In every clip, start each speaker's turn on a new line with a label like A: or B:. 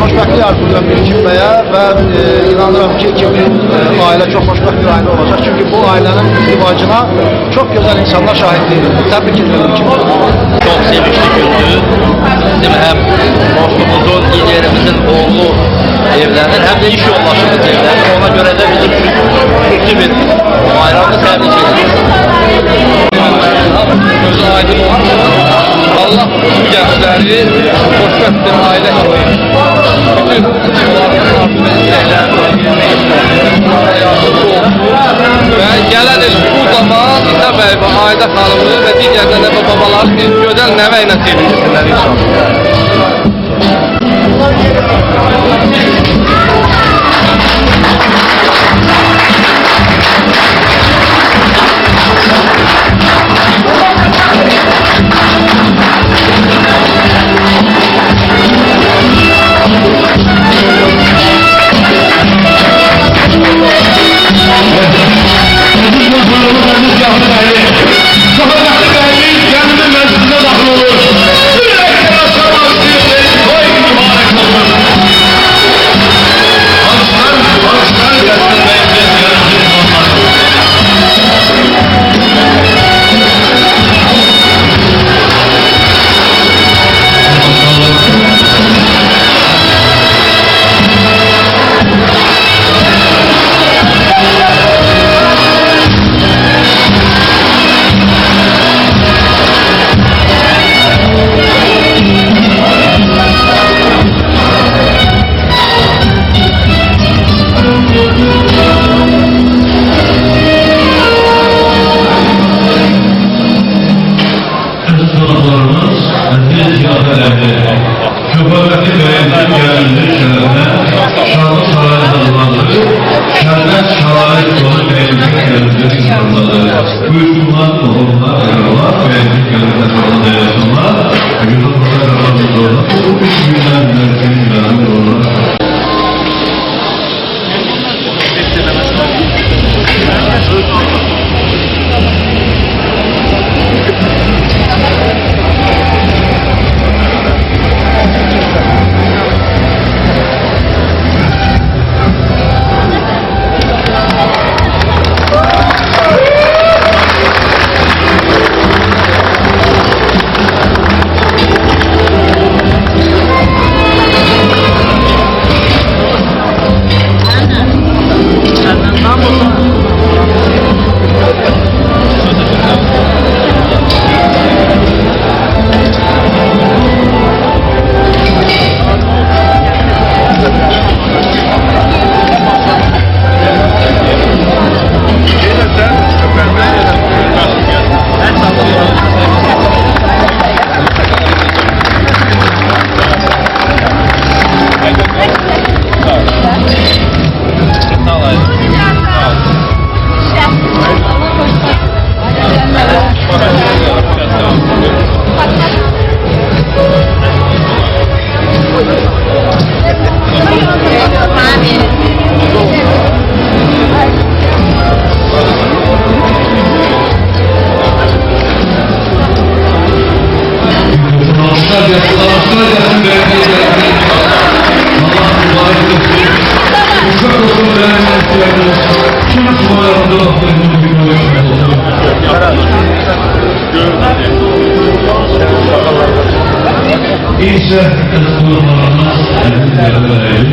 A: xoşbəxtlik arzulayıram Bilkinbəyə və inanıram ki, 2000 ailə çox xoşbəxt bir ailə olacaq. Çünki bu ailənin izdivacına çox gözəl insanlar şahidlik edir. Təbrik edirəm Bilkinbə.
B: Çok sevinçli gündü. Bizim hem dostumuzun, liderimizin oğlu evlenir hem de iş yoldaşımız evlenir. Ona göre de bizim için kutlu bir bayramı tebrik ederiz. Gözü aydın olsun. Allah bu gençleri xoşbəxt bir aile kimi bütün onların arzu ve istəklərini yardımcı olsun. Ve gələn il bu zaman İsa bəy və Ayda xanımı və digər nənə və babaları bir gözəl nəvə ilə sevindirsinlər inşallah.
C: Köpəkli Bəyənin gələndir şərəfə, Şahlı Saraydalıları, Şərbət Şahit Dolu Bəyənin gələndir insanları, Uyuştular, oğullar, ayarlar, Bəyənin gələndir sanatı yaşamlar, Yudumlar, Yudumlar, bu üç gündən mərkənin gələndir olar. İnşa kısımlarımız elbette ve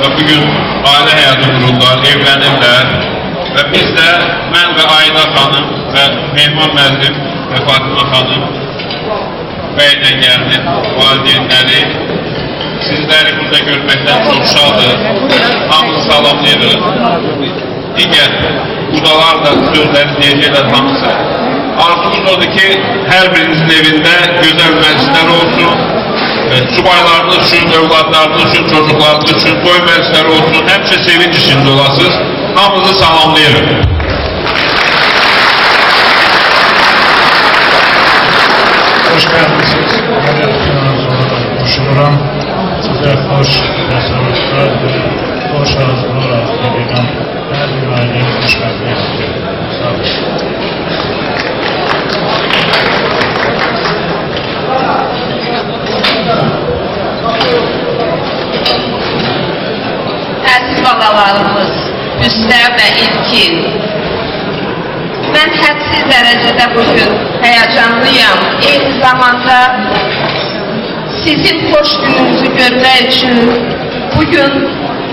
C: və bugün ailə həyatı qururlar, evlənirlər. Və biz də, mən və Ayda xanım və Mehman müəllim və Fatıma xanım bəylə gəldim, valideynləri, sizləri burada görməkdən çox şadıq, hamını salamlayırıq. Digər udalar da sözləri deyəcəklər hamısı. Arzumuz odur ki, hər birinizin evində gözəl məclislər olsun, subaylarınız üçün, övladlarınız üçün, çocuklarınız üçün toy məclisləri olsun, həmişə sevinç içində olasınız. Hamınızı salamlayırıq.
D: Hoş geldiniz. Hoşuram. Size hoş yaşamışlar. Hoş arzular edirəm. Hər bir ailəyə hoş geldiniz. Sağ olun.
E: Əziz balalarımız, Müstəv və İlkin, mən hədsiz dərəcədə bugün həyəcanlıyam. Eyni zamanda sizin xoş gününüzü görmək üçün bugün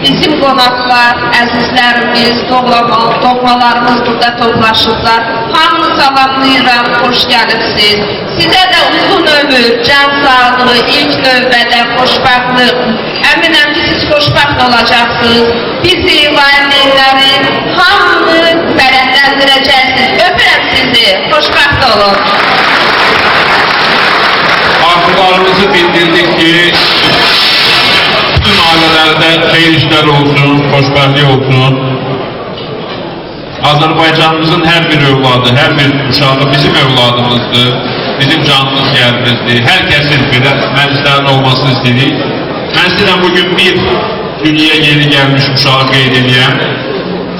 E: bizim qonaqlar, əzizlərimiz, doğmalarımız burada toplaşıblar. Hamını salamlayıram, xoş gəlibsiz. Sizə də uzun ömür, can sağlığı, ilk növbədə xoşbəxtlıq. Əminəm ki, siz xoşbəxt olacaqsınız. Bizi, valideynləri, hamını fərəhləndirəcəksiniz. Öpürəm sizi, xoşbəxt olun.
C: Arzularımızı bildirdik ki, bütün ailələrdə xeyir işlər olsun, xoşbəxtlik olsun. Azərbaycanımızın hər bir övladı, hər bir uşağı bizim övladımızdır, bizim canımız gəlimizdir. Hər kəsin belə məclislərin olmasını istəyirik. Mən istəyirəm bugün bir dünyaya yeni gəlmiş uşağı qeyd edəyəm.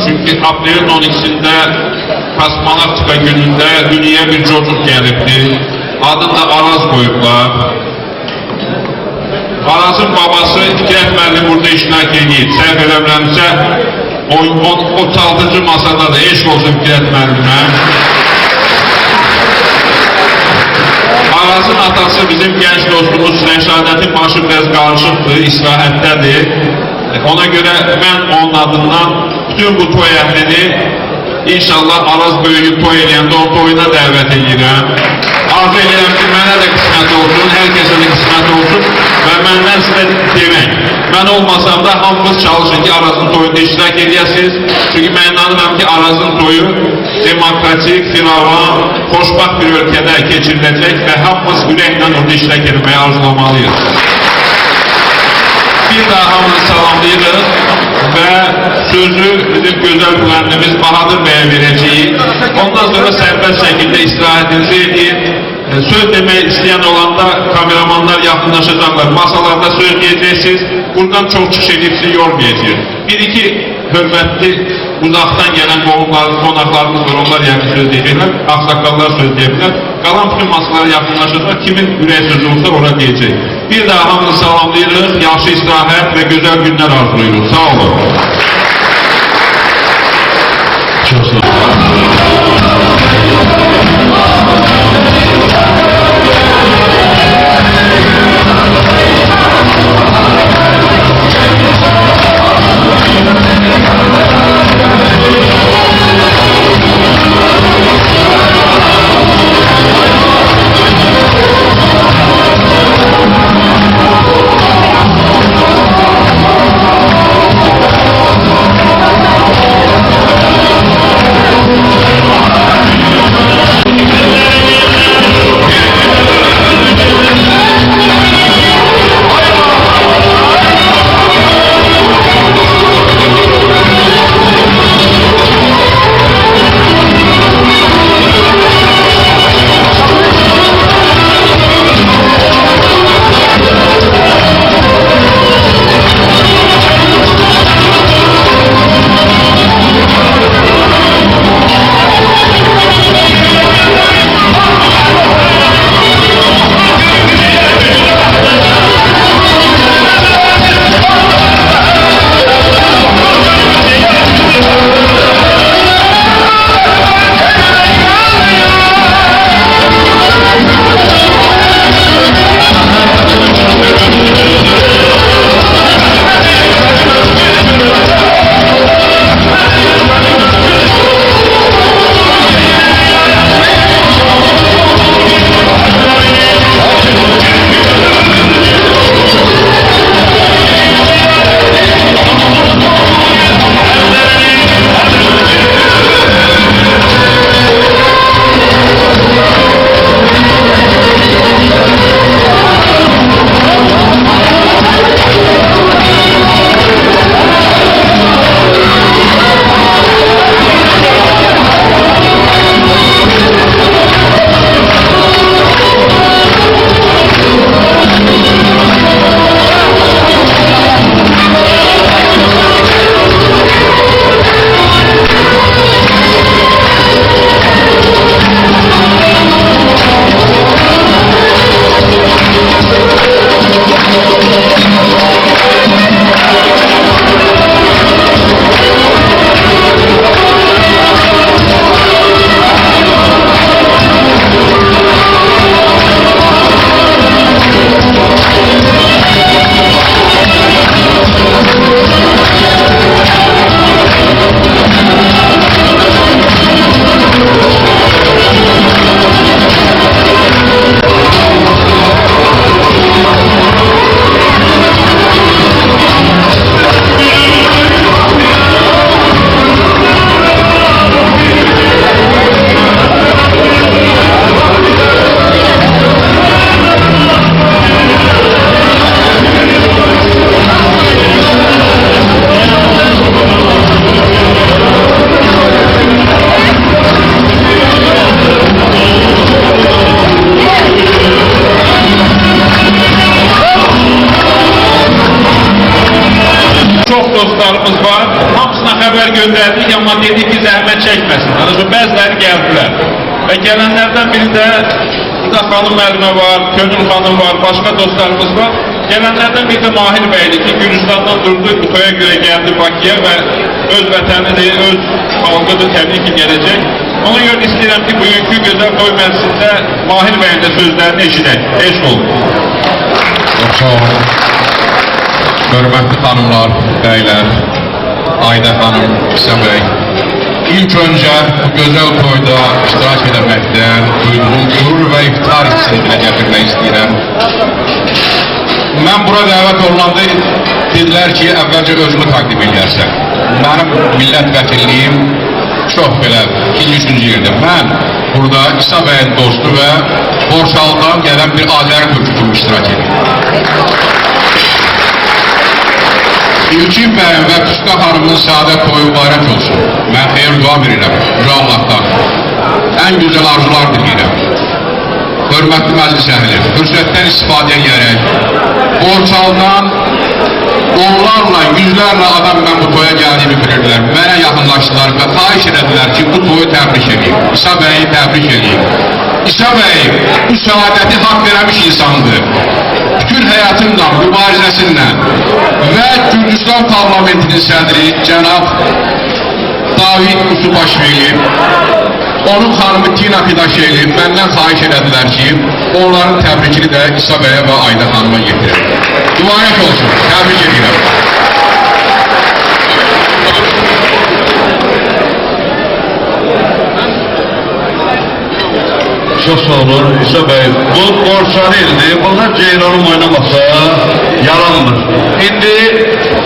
C: Çünki aprelin 12-sində kosmonavtika günündə dünyaya bir çocuk gəlibdir. Adını da Araz qoyublar. Arazın babası Fikrət müəllim burada iştirak edib. Səhv eləmirəmsə, o çaltıcı masada da eşq olsun Fikrət müəllimə. Arazın atası bizim gənc dostumuz Rəşadətin başı biraz qarışıqdır, istirahətdədir. Ona görə mən onun adından bütün bu toy əhlini İnşallah Araz böyüyüb toy eləyəndə o toyuna dəvət edirəm. Arzu edirəm ki, mənə də qismət olsun, hər kəsə də qismət olsun və məndən sizə demək. Mən olmasam da hamımız çalışın ki, Arazın toyunda iştirak edəsiniz. Çünki mən inanıram ki, Arazın toyu demokratik, firavan, xoşbaxt bir ölkədə keçiriləcək və hamımız ürəklə orada iştirak etməyi arzulamalıyız. Bir daha hamını salamlayırıq və sözü bizim gözəl müğənnimiz Bahadır bəyə verəcəyik. Ondan sonra sərbəst şəkildə istirahətinizi edin. Söz demək istəyən olanda kameramanlar yaxınlaşacaqlar. Masalarda söz deyəcəksiniz. Buradan çox çıxış edib sizi yormayacaq. Bir-iki hörmətli uzaqdan gələn qonaqlarımız var. Onlar yəni söz deyirlər. Ağsaqqallar söz deyirlər. Qalan bütün masalara yaxınlaşacaq. Kimin ürək sözü olsa ora deyəcək. Bir daha hamını salamlayırıq. Yaxşı istirahət və gözəl günlər arzulayırıq. Sağ olun. Çok sağ olun. dostlarımız var. Hamısına xəbər göndərdik, amma dedik ki, zəhmət çəkməsinlər. Bəziləri gəldilər. Və gələnlərdən biri də burada xanım müəllimə var, Könül xanım var, başqa dostlarımız var. Gələnlərdən biri də Mahir bəydir ki, Gürcistandan durdu, bu toya görə gəldi Bakıya və öz vətənidir, öz xalqıdır, təbii ki, gələcək. Ona görə istəyirəm ki, bugünkü gözəl toy məclisində Mahir bəyin də sözlərini eşidək. Eşq olun.
F: Çox sağ olun. Hörmətli xanımlar, bəylər, Ayda xanım, İsa bəy. İlk öncə bu gözəl toyda iştirak edəməkdən duyduğum qürur və iftihar hissini dilə gətirmək istəyirəm. Mən bura dəvət olunanda dedilər ki, əvvəlcə özümü təqdim edərsən. Mənim millət vəkilliyim çox belə ikinci-üçüncü yerdə. Mən burada İsa bəyin dostu və Borçalıdan gələn bir Azəri türkü kimi iştirak edirəm. İlkin bəyin və Püska xanımın səadət toyu mübarək olsun. Mən xeyir dua verirəm, Yüce Allah'tan. Ən gözəl arzular diləyirəm. Hörmətli məclis əhli, fürsətdən istifadə edərək, Borçalıdan onlarla, yüzlərlə adam mən bu toya gəldiyimi bilirdilər. Mənə yaxınlaşdılar və xahiş edədilər ki, bu toyu təbrik edeyim. İsa bəyi təbrik edeyim. İsa bəy bu səadəti haqq verəmiş insandır. Bütün həyatınla, mübarizəsinlə və Gürcistan parlamentinin sədri cənab David Usubaşvili, onun xanımı Tina Fidaşeli məndən xahiş edədilər ki, onların təbrikini də İsa bəyə və Ayda xanıma getirir. Mübarək olsun, təbrik edirəm.
G: Çox sağ olun İsa bəy. Bu Borçalı ildir. Bunlar Ceylanın oynamasa yalandır. İndi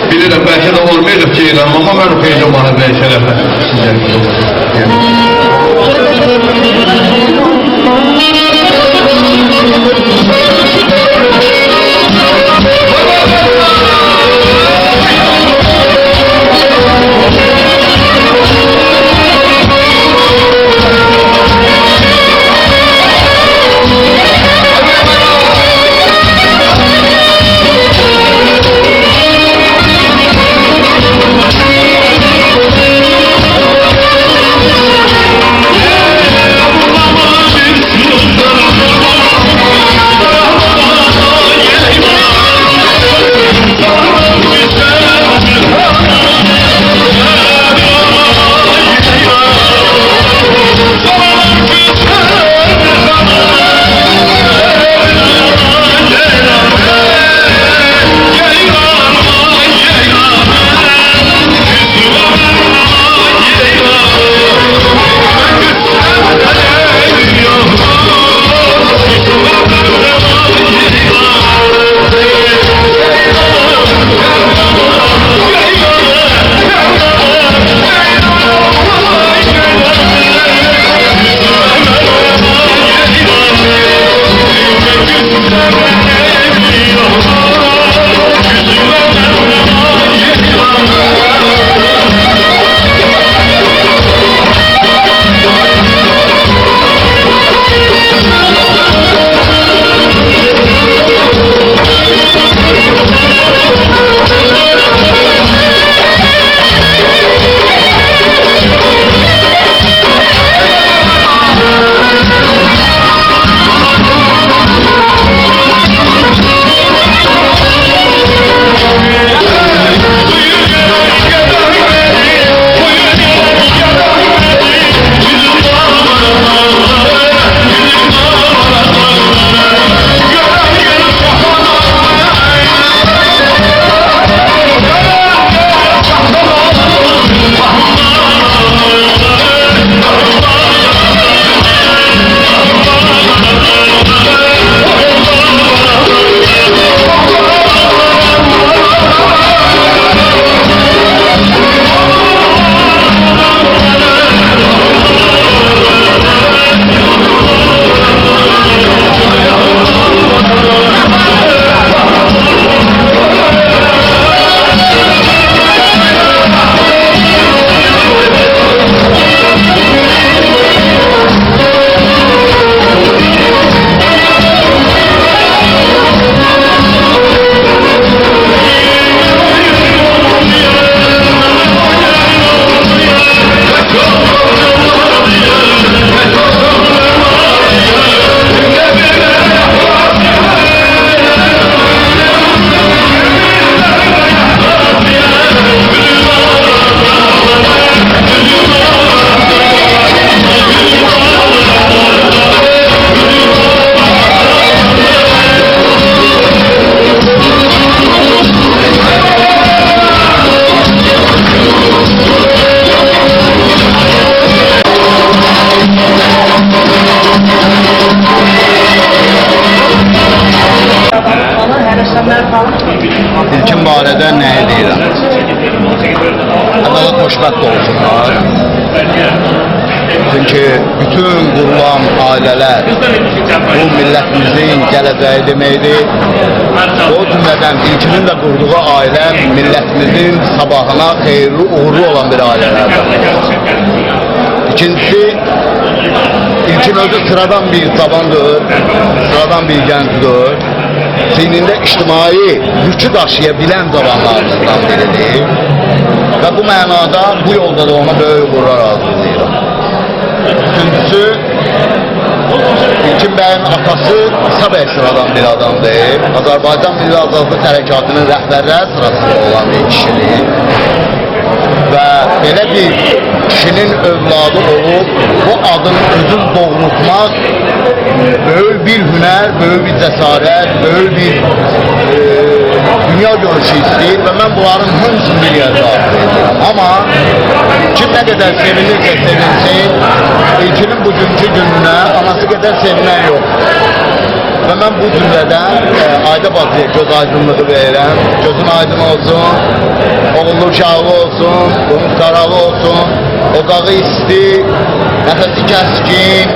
G: bilirəm, bəlkə də olmayacaq Ceylanım, amma mən oxuyacağım Mahir bəy şərəfə.
A: xoşbəxt olsunlar. Çünki bütün qurulan ailələr bu millətimizin gələcəyi deməkdir. O cümlədən ilkinin də qurduğu ailə millətimizin sabahına xeyirli, uğurlu olan bir ailələrdir. İkincisi, ilkin özü sıradan bir cavandır, sıradan bir gəncdir. Çiynində ictimai yükü daşıya bilən cavanlarından biridir. Və bu mənada bu yolda da ona böyük uğurlar arzulayıram. Üçüncüsü, İlkin bəyin atası İsa bəy sıradan bir adamdır. Azərbaycan Milli Azadlıq Hərəkatının rəhbərlər sırasında olan bir kişidir. Və belə bir kişinin övladı olub, bu adın özün doğrultmaq böyük bir hünər, böyük bir cəsarət, böyük bir dünya görüşü istəyir və mən bunların hamısını bir yerdə arzulayıram. Amma kim nə qədər sevinirsə sevinsin, İlkinin bugünkü gününə anası qədər sevinən yoxdur. Və mən bu cümlədən Ayda bacıya göz aydınlığı verirəm. Gözün aydın olsun, oğullu uşağı olsun, bunun qarağı olsun, ocağı isti, nəfəsi kəskin,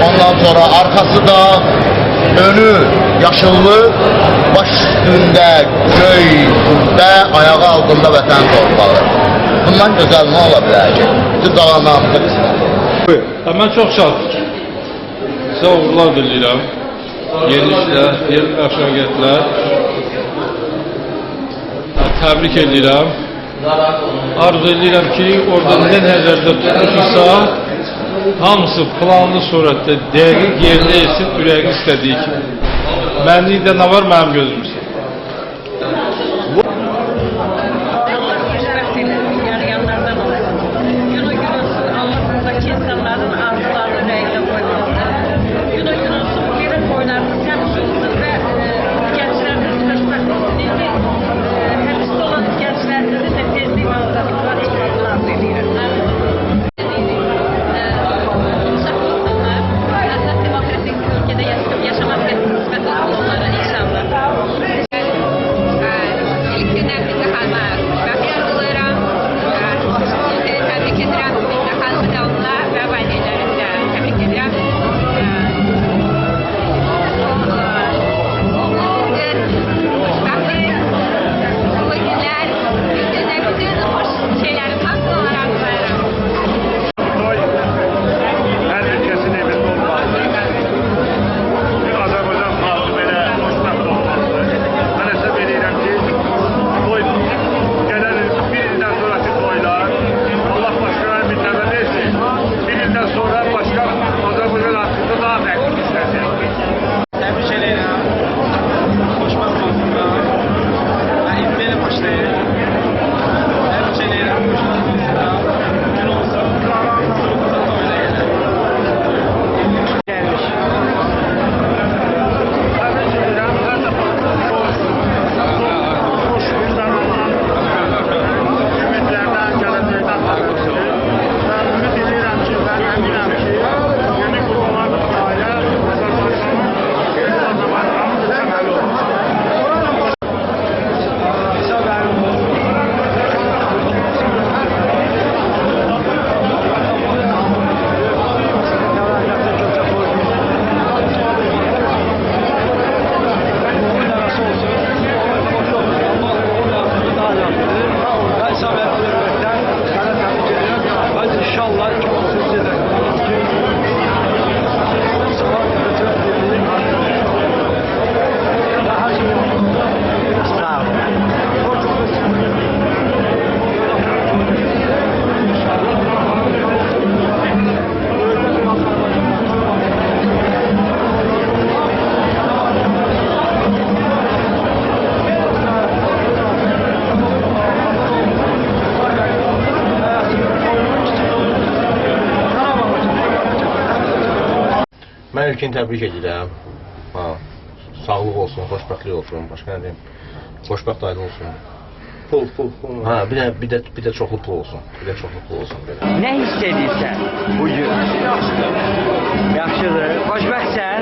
A: ondan sonra arkası da, önü yaşıllı, baş üstündə, göy üstündə, ayağı altında vətən torpağı. Bundan gözəl nə ola bilər ki? Bütün dalanlarımıza qismət olur.
B: Mən çox şad, sizə uğurlar diləyirəm. Yeni işlər, yeni məşəqqətlər. Təbrik edirəm. Arzu edirəm ki, orada nə nəzərdə tutulursa, hamısı planlı surətdə dəqiq yerinə etsin, ürəyin istədiyi kimi. Mənlikdə nə var, mənim gözümüzdə.
H: Mən ilkin təbrik edirəm. Sağlıq olsun, xoşbəxtlik olsun, başqa nə deyim, xoşbəxt aydın olsun. Pul. Ha, bir də çoxlu pul olsun.
I: Nə hiss edirsən bu gün? Yaxşıdır, xoşbəxtsən?